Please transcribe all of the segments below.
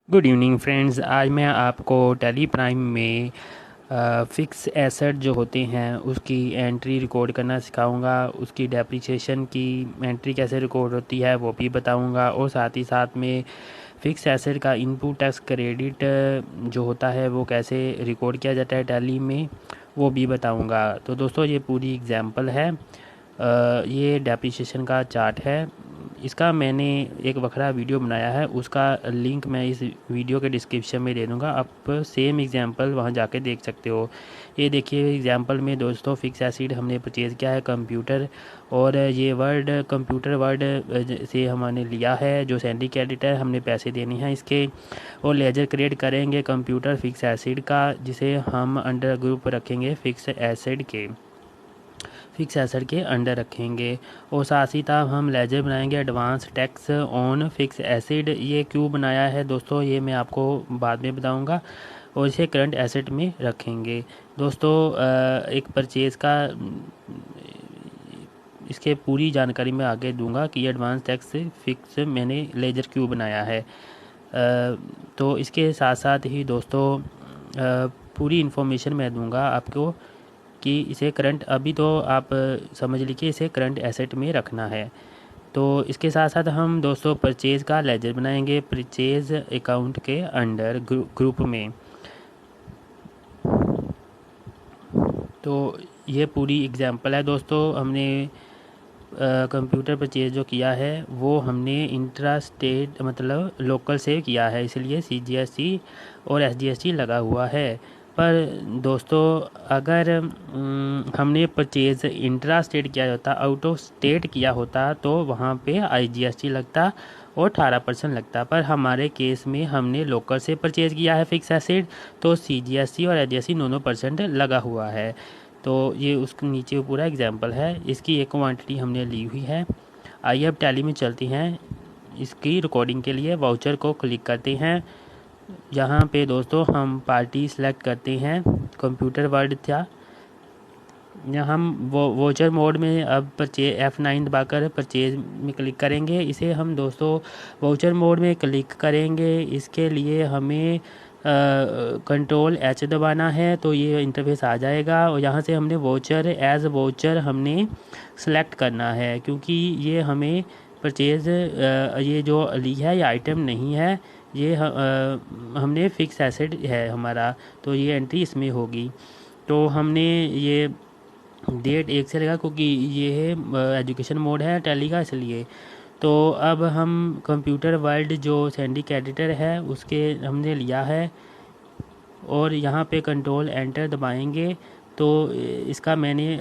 Good evening friends. आज मैं आपको टैली प्राइम में फ़िक्स एसेट जो होते हैं उसकी एंट्री रिकॉर्ड करना सिखाऊंगा। उसकी डेप्रिसिएशन की एंट्री कैसे रिकॉर्ड होती है वो भी बताऊंगा, और साथ ही साथ में फ़िक्स एसेट का इनपुट टैक्स क्रेडिट जो होता है वो कैसे रिकॉर्ड किया जाता है टैली में, वो भी बताऊंगा। तो दोस्तों ये पूरी एग्जांपल है। ये डेप्रिसिएशन का चार्ट है। इसका मैंने एक वखरा वीडियो बनाया है, उसका लिंक मैं इस वीडियो के डिस्क्रिप्शन में दे दूँगा। आप सेम एग्जांपल वहाँ जाके देख सकते हो। ये देखिए एग्जांपल में दोस्तों फिक्स एसिड हमने परचेज़ किया है कंप्यूटर, और ये वर्ड कंप्यूटर वर्ड से हमने लिया है जो सैंडी क्रेडिट है, हमने पैसे देने हैं इसके, और लेजर क्रिएट करेंगे कंप्यूटर फिक्स एसिड का, जिसे हम अंडर ग्रुप रखेंगे फिक्स एसेट के अंडर रखेंगे। और साथ ही साथ हम लेजर बनाएंगे advance tax on fix acid. ये क्यों बनाया है दोस्तों ये मैं आपको बाद में बताऊंगा, और इसे करंट एसेट में रखेंगे। दोस्तों एक परचेज़ का इसके पूरी जानकारी मैं आगे दूंगा कि एडवांस टैक्स फिक्स मैंने लेजर क्यों बनाया है। तो इसके साथ साथ ही दोस्तों पूरी इन्फॉर्मेशन मैं दूंगा आपको कि इसे करंट, अभी तो आप समझ लीजिए इसे करंट एसेट में रखना है। तो इसके साथ साथ हम दोस्तों परचेज़ का लेजर बनाएंगे परचेज़ अकाउंट के अंडर ग्रुप में। तो ये पूरी एग्जांपल है दोस्तों। हमने कंप्यूटर परचेज जो किया है वो हमने इंट्रा स्टेट मतलब लोकल से किया है, इसलिए CGST और SGST लगा हुआ है। पर दोस्तों अगर हमने परचेज इंट्रा स्टेट किया होता, आउट ऑफ स्टेट किया होता, तो वहाँ पे IGST लगता और 18% लगता। पर हमारे केस में हमने लोकल से परचेज किया है फिक्स एसेट, तो CGST और SGST 9% लगा हुआ है। तो ये उसके नीचे पूरा एग्जाम्पल है। इसकी एक क्वांटिटी हमने ली हुई है। आइए अब टैली में चलती हैं। इसकी रिकॉर्डिंग के लिए वाउचर को क्लिक करते हैं। यहाँ पे दोस्तों हम पार्टी सेलेक्ट करते हैं, कंप्यूटर वर्ड था। यहाँ हम वाउचर मोड में अब F9 दबाकर परचेज में क्लिक करेंगे। इसे हम दोस्तों वाउचर मोड में क्लिक करेंगे। इसके लिए हमें Ctrl+H दबाना है, तो ये इंटरफेस आ जाएगा। और यहाँ से हमने वाउचर एज वाउचर हमने सेलेक्ट करना है, क्योंकि ये हमें परचेज ये जो ली है ये आइटम नहीं है, ये हमने फिक्स एसेट है हमारा, तो ये एंट्री इसमें होगी। तो हमने ये डेट 1 से लगा क्योंकि ये है एजुकेशन मोड है टैली का, इसलिए। तो अब हम कंप्यूटर वर्ल्ड जो सैंडी कैडिटर है उसके हमने लिया है, और यहाँ पे Ctrl+Enter दबाएंगे तो इसका मैंने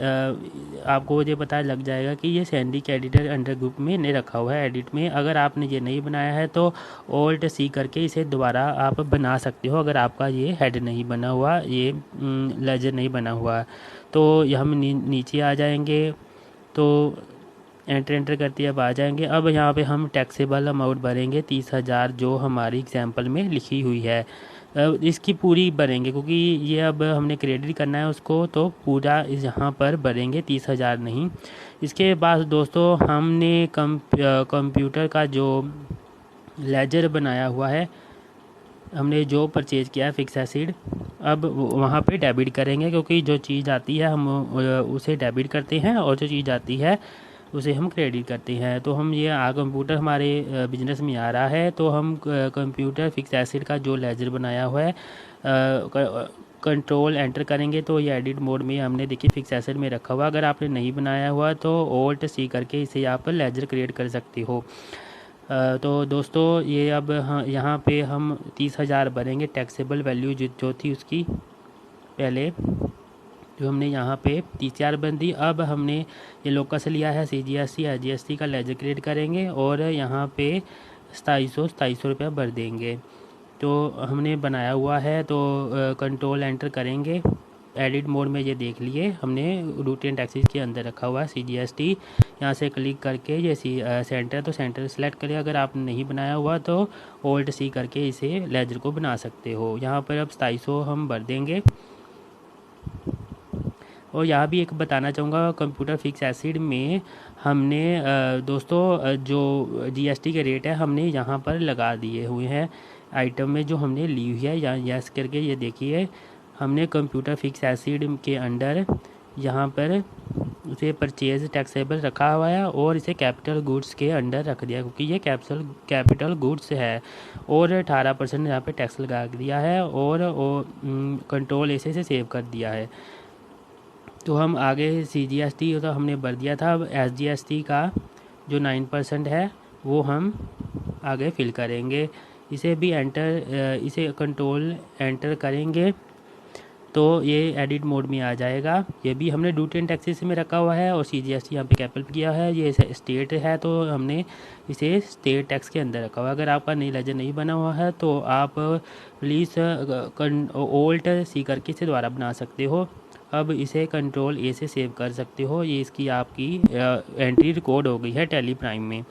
आपको ये पता लग जाएगा कि ये सैंडी कैडिटर अंडर ग्रुप में नहीं रखा हुआ है एडिट में। अगर आपने ये नहीं बनाया है तो Alt+C करके इसे दोबारा आप बना सकते हो, अगर आपका ये हेड नहीं बना हुआ, ये लेजर नहीं बना हुआ। तो ये हम नीचे आ जाएंगे, तो एंटर करते अब आ जाएंगे। अब यहाँ पे हम टैक्सेबल अमाउंट भरेंगे 30,000 जो हमारी एग्जाम्पल में लिखी हुई है। इसकी पूरी भरेंगे क्योंकि ये अब हमने क्रेडिट करना है उसको, तो पूरा यहाँ पर भरेंगे 30,000 नहीं। इसके बाद दोस्तों हमने कंप्यूटर का जो लेजर बनाया हुआ है, हमने जो परचेज़ किया है फिक्स एसिड, अब वहाँ पे डेबिट करेंगे, क्योंकि जो चीज़ आती है हम उसे डेबिट करते हैं और जो चीज़ आती है उसे हम क्रेडिट करते हैं। तो हम ये कंप्यूटर हमारे बिजनेस में आ रहा है, तो हम कंप्यूटर फिक्स एसिड का जो लेजर बनाया हुआ है Ctrl+Enter करेंगे तो ये एडिट मोड में हमने देखिए फिक्स एसिड में रखा हुआ। अगर आपने नहीं बनाया हुआ तो Alt+C करके इसे आप लेजर क्रिएट कर सकते हो। तो दोस्तों ये अब यहाँ पे हम 30,000 भरेंगे टैक्सेबल वैल्यू जो थी उसकी, पहले जो हमने यहाँ पे 30,000 बन दी। अब हमने ये लोकल से लिया है CGST SGST का लेजर क्रिएट करेंगे और यहाँ पे 2700 रुपया भर देंगे। तो हमने बनाया हुआ है, तो Ctrl+Enter करेंगे एडिट मोड में। ये देख लिए हमने रूटीन टैक्सेस के अंदर रखा हुआ है CGST। यहाँ से क्लिक करके ये सेंटर, तो सेंटर सेलेक्ट करें। अगर आपने नहीं बनाया हुआ तो Alt+C करके इसे लेजर को बना सकते हो। यहाँ पर अब 2700 हम भर देंगे। और यहाँ भी एक बताना चाहूँगा, कंप्यूटर फिक्स एसिड में हमने दोस्तों जो GST के रेट है हमने यहाँ पर लगा दिए हुए हैं। आइटम में जो हमने ली हुई है, यहाँ यस करके ये देखिए हमने कंप्यूटर फिक्स एसिड के अंडर यहाँ पर उसे परचेज टैक्सेबल रखा हुआ है और इसे कैपिटल गुड्स के अंडर रख दिया, क्योंकि ये कैपिटल गुड्स है और 18% यहाँ पे टैक्स लगा दिया है और कंट्रोल ऐसे से सेव कर दिया है। तो हम आगे CGST तो हमने भर दिया था, अब SGST का जो 9% है वो हम आगे फिल करेंगे। इसे भी इसे कंट्रोल एंटर करेंगे तो ये एडिट मोड में आ जाएगा। ये भी हमने ड्यूटी एंड टैक्सेस में रखा हुआ है और CGST यहाँ पे कैपिटल किया है। ये स्टेट है तो हमने इसे स्टेट टैक्स के अंदर रखा हुआ है। अगर आपका नई लेजर नहीं बना हुआ है तो आप प्लीज़ Alt C करके इसे दोबारा बना सकते हो। अब इसे कंट्रोल A से सेव कर सकते हो। ये इसकी आपकी एंट्री रिकॉर्ड हो गई है टैली प्राइम में।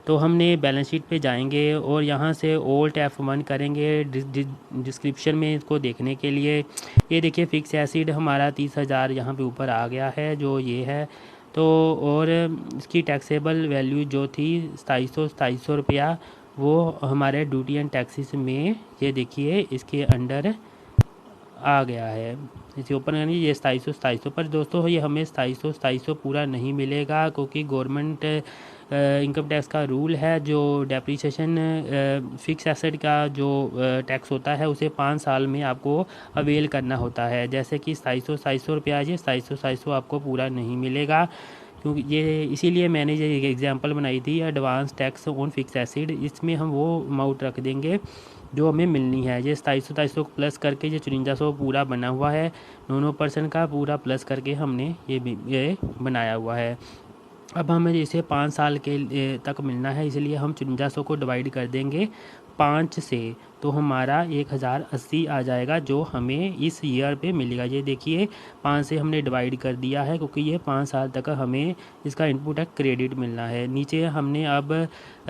तो हमने बैलेंस शीट पे जाएंगे और यहाँ से Alt F1 करेंगे डिस्क्रिप्शन में इसको देखने के लिए। ये देखिए फिक्स एसिड हमारा 30,000 यहाँ पे ऊपर आ गया है जो ये है। तो और इसकी टैक्सेबल वैल्यू जो थी 2700 रुपया वो हमारे ड्यूटी एंड टैक्सेस में ये देखिए इसके अंडर आ गया है। इसे ओपन करेंगे, ये 2700 पर दोस्तों ये हमें 2700 पूरा नहीं मिलेगा, क्योंकि गवर्नमेंट इनकम टैक्स का रूल है जो डेप्रीसिएशन फिक्स एसेट का जो टैक्स होता है उसे 5 साल में आपको अवेल करना होता है। जैसे कि 2700 रुपया है, 2700 आपको पूरा नहीं मिलेगा, क्योंकि ये इसीलिए मैंने ये एग्जांपल बनाई थी advance tax on fix acid. इसमें हम वो अमाउंट रख देंगे जो हमें मिलनी है। ये 2700 प्लस करके ये 5400 पूरा बना हुआ है, 9% का पूरा प्लस करके हमने ये बनाया हुआ है। अब हमें इसे 5 साल के तक मिलना है, इसलिए हम 5400 को डिवाइड कर देंगे 5 से, तो हमारा 1080 आ जाएगा जो हमें इस ईयर पे मिलेगा। ये देखिए 5 से हमने डिवाइड कर दिया है, क्योंकि ये 5 साल तक हमें इसका इनपुट टैक्स क्रेडिट मिलना है। नीचे हमने अब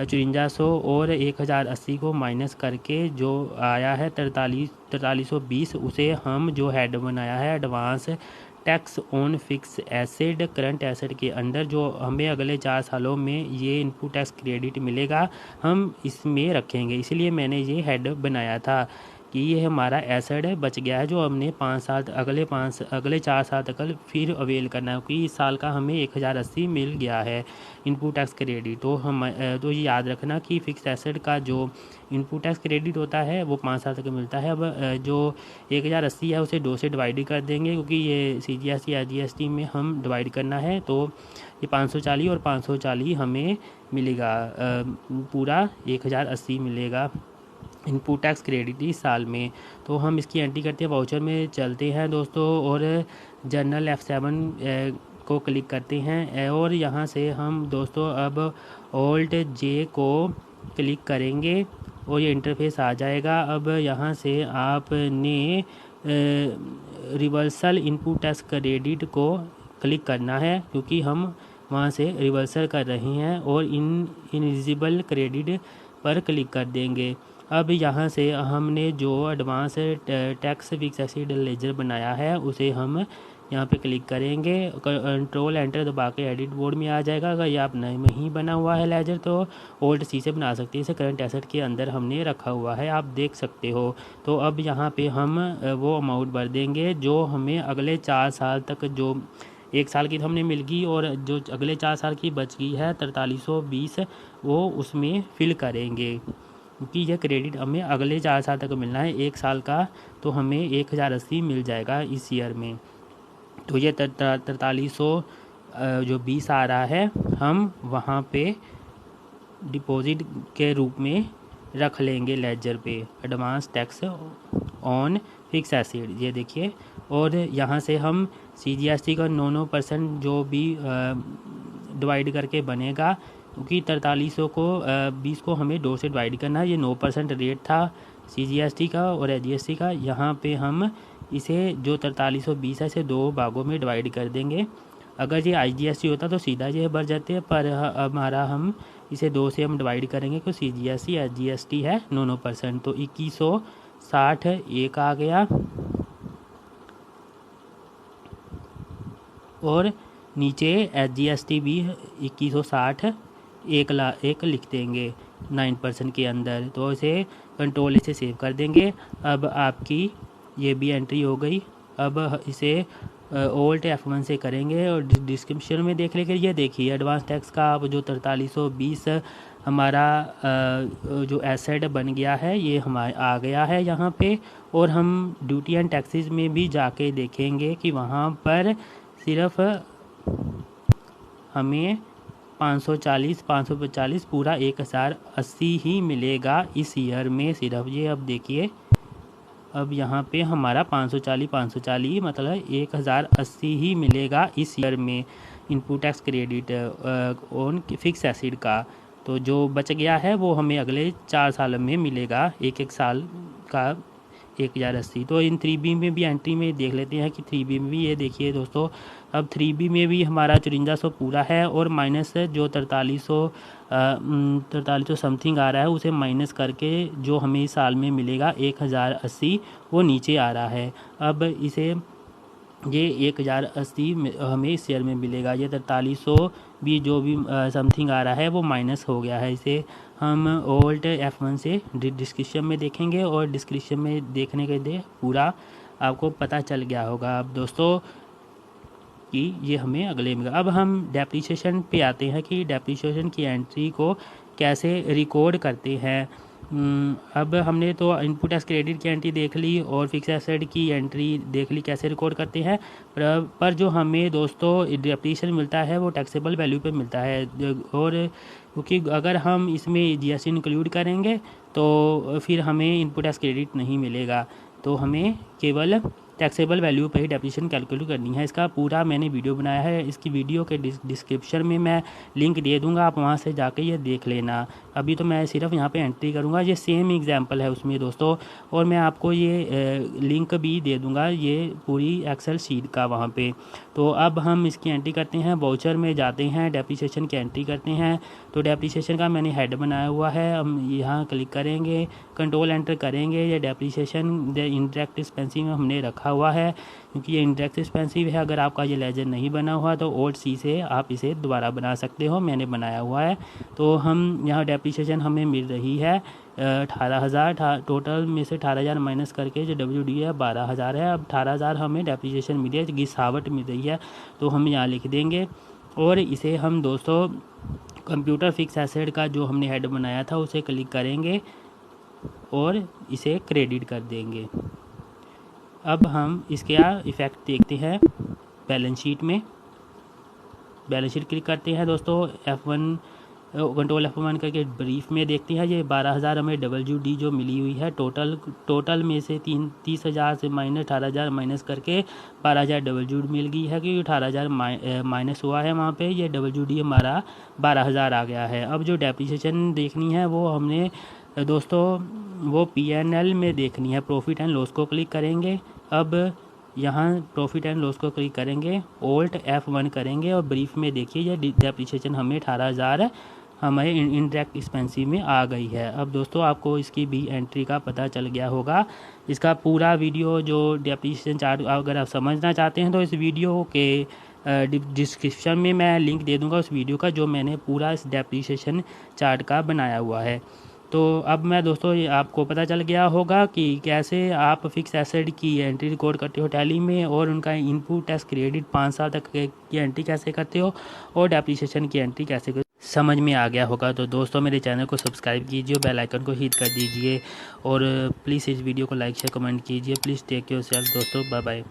5400 और 1080 को माइनस करके जो आया है 4320 उसे हम जो हेड बनाया है advance tax on fix asset current asset के अंदर जो हमें अगले 4 सालों में ये इनपुट टैक्स क्रेडिट मिलेगा हम इसमें रखेंगे। इसलिए मैंने ये हेड बनाया था कि ये हमारा एसेट बच गया है जो हमने 5 साल अगले 4 साल तक फिर अवेल करना है, क्योंकि इस साल का हमें 1080 मिल गया है इनपुट टैक्स क्रेडिट। तो ये याद रखना कि फ़िक्स एसेट का जो इनपुट टैक्स क्रेडिट होता है वो 5 साल तक मिलता है। अब जो 1080 है उसे 2 से डिवाइड कर देंगे, क्योंकि ये CGST या GST में हम डिवाइड करना है, तो ये 540 और 540 हमें मिलेगा, पूरा 1080 मिलेगा इनपुट टैक्स क्रेडिट इस साल में। तो हम इसकी एंट्री करते हैं, वाउचर में चलते हैं दोस्तों और जर्नल F7 को क्लिक करते हैं और यहाँ से हम दोस्तों अब Alt J को क्लिक करेंगे और ये इंटरफेस आ जाएगा। अब यहाँ से आपने रिवर्सल इनपुट टैक्स क्रेडिट को क्लिक करना है, क्योंकि हम वहाँ से रिवर्सल कर रहे हैं, और इनएलिजिबल क्रेडिट पर क्लिक कर देंगे। अब यहाँ से हमने जो advance tax fix asset ledger बनाया है उसे हम यहाँ पे क्लिक करेंगे, कंट्रोल एंटर दबा के एडिट बोर्ड में आ जाएगा। अगर ये आप नहीं बना हुआ है लेजर तो Alt C से बना सकते हैं। इसे करंट एसेट के अंदर हमने रखा हुआ है, आप देख सकते हो। तो अब यहाँ पे हम वो अमाउंट भर देंगे जो हमें अगले 4 साल तक, जो 1 साल की तो हमने मिल गई और जो अगले 4 साल की बच गई है 4320 वो उसमें फिल करेंगे, क्योंकि यह क्रेडिट हमें अगले 4 साल तक मिलना है। 1 साल का तो हमें 1080 मिल जाएगा इस ईयर में। तो ये 4320 जो 20 आ रहा है हम वहाँ पे डिपॉजिट के रूप में रख लेंगे लेजर पे, advance tax on fix acid, ये देखिए। और यहाँ से हम CGST का 9% जो भी डिवाइड करके बनेगा, क्योंकि 4300 को 20 को हमें 2 से डिवाइड करना है। ये 9% रेट था CGST का और SGST का। यहाँ पे हम इसे जो 4320 है इसे 2 भागों में डिवाइड कर देंगे। अगर ये IGST होता तो सीधा ये भर जाते हैं, पर हमारा हम इसे 2 से हम डिवाइड करेंगे, क्योंकि CGST SGST है 9%, तो 2160 एक आ गया। और नीचे SGST भी 2160 एक लिख देंगे। 9% के अंदर। तो इसे कंट्रोल से सेव कर देंगे। अब आपकी ये भी एंट्री हो गई। अब इसे Alt F1 से करेंगे और डिस्क्रिप्शन में देख लेंगे। ये देखिए एडवांस टैक्स का अब जो 4320 हमारा जो एसेट बन गया है ये हमारे आ गया है यहाँ पे। और हम ड्यूटी एंड टैक्सेस में भी जाके देखेंगे कि वहाँ पर सिर्फ हमें 540 545 पूरा 1080 ही मिलेगा इस ईयर में सिर्फ। ये अब देखिए अब यहाँ पे हमारा 540 मतलब 1080 ही मिलेगा इस ईयर में input tax credit on fix acid का। तो जो बच गया है वो हमें अगले 4 साल में मिलेगा, एक साल का 1080। तो इन 3B में भी एंट्री में देख लेते हैं कि 3B में भी ये देखिए दोस्तों, अब 3B में भी हमारा 5400 पूरा है और माइनस जो 4300 समथिंग आ रहा है उसे माइनस करके जो हमें इस साल में मिलेगा 1080 वो नीचे आ रहा है। अब इसे ये 1080 हमें इस शेयर में मिलेगा। ये 4300 भी जो भी समथिंग आ रहा है वो माइनस हो गया है। इसे हम Alt F1 से डिस्क्रिप्शन में देखेंगे और डिस्क्रिप्शन में देखने के लिए पूरा आपको पता चल गया होगा अब दोस्तों कि ये हमें अगले में। अब हम डेप्रिसिएशन पे आते हैं कि डेप्रिसिएशन की एंट्री को कैसे रिकॉर्ड करते हैं। अब हमने तो इनपुट टैक्स क्रेडिट की एंट्री देख ली और फिक्स एसेट की एंट्री देख ली कैसे रिकॉर्ड करते हैं। पर जो हमें दोस्तों डेप्रिसिएशन मिलता है वो टैक्सेबल वैल्यू पे मिलता है। और क्योंकि अगर हम इसमें GST इंक्लूड करेंगे तो फिर हमें इनपुट टैक्स क्रेडिट नहीं मिलेगा। तो हमें केवल टैक्सेबल वैल्यू पर ही डेप्रिसिएशन कैलकुलेट करनी है। इसका पूरा मैंने वीडियो बनाया है, इसकी वीडियो के डिस्क्रिप्शन में मैं लिंक दे दूंगा, आप वहां से जाके ये देख लेना। अभी तो मैं सिर्फ यहाँ पे एंट्री करूँगा, ये सेम एग्जांपल है उसमें दोस्तों। और मैं आपको ये लिंक भी दे दूँगा ये पूरी एक्सेल शीट का वहाँ पे। तो अब हम इसकी एंट्री करते हैं, वाउचर में जाते हैं, डेप्रिसिएशन की एंट्री करते हैं। तो डेप्रिसिएशन का मैंने हेड बनाया हुआ है, हम यहाँ क्लिक करेंगे, कंट्रोल एंटर करेंगे। ये डेप्रिसिएशन इंडायरेक्ट एक्सपेंसिव में हमने रखा हुआ है क्योंकि ये इंडायरेक्ट एक्सपेंसिव है। अगर आपका ये लेजर नहीं बना हुआ तो Alt C से आप इसे दोबारा बना सकते हो, मैंने बनाया हुआ है। तो हम यहाँ डेप्रिसिएशन हमें मिल रही है 18,000, टोटल में से 18,000 माइनस करके जो WD है 12,000 है। अब 18,000 हमें डेप्रिसिएशन मिली है, गिसावट मिल रही है, तो हम यहाँ लिख देंगे। और इसे हम दोस्तों कंप्यूटर फिक्स एसेट का जो हमने हेड बनाया था उसे क्लिक करेंगे और इसे क्रेडिट कर देंगे। अब हम इसके इफ़ेक्ट देखते हैं बैलेंस शीट में। बैलेंस शीट क्लिक करते हैं दोस्तों, F1 कंट्रोल F1 करके ब्रीफ में देखते हैं। ये 12,000 हमें WD जो मिली हुई है टोटल में से 30,000 से माइनस 18,000 माइनस करके 12,000 WD मिल गई है क्योंकि 18,000 माइनस हुआ है वहाँ पे। ये WD हमारा 12,000 आ गया है। अब जो डेप्रिसिएशन देखनी है वो हमने दोस्तों वो P&L में देखनी है, प्रॉफिट एंड लॉस को क्लिक करेंगे। अब यहाँ प्रॉफिट एंड लॉस को क्लिक करेंगे, Alt F1 करेंगे और ब्रीफ में देखिए ये डेप्रिसिएशन हमें 18,000 हमारे इंडायरेक्ट एक्सपेंसिव में आ गई है। अब दोस्तों आपको इसकी भी एंट्री का पता चल गया होगा। इसका पूरा वीडियो जो डेप्रिसिएशन चार्ट अगर आप समझना चाहते हैं तो इस वीडियो के डिस्क्रिप्शन में मैं लिंक दे दूँगा उस वीडियो का जो मैंने पूरा इस डेप्रिसिएशन चार्ट का बनाया हुआ है। तो अब मैं दोस्तों ये आपको पता चल गया होगा कि कैसे आप फिक्स एसेट की एंट्री रिकॉर्ड करते हो टैली में और उनका इनपुट टैक्स क्रेडिट 5 साल तक की एंट्री कैसे करते हो और डेप्रिसिएशन की एंट्री कैसे करते हो, समझ में आ गया होगा। तो दोस्तों मेरे चैनल को सब्सक्राइब कीजिए, बेल आइकन को हिट कर दीजिए और प्लीज़ इस वीडियो को लाइक शेयर कमेंट कीजिए। प्लीज़ टेक योर सेल्फ दोस्तों, बाय बाय।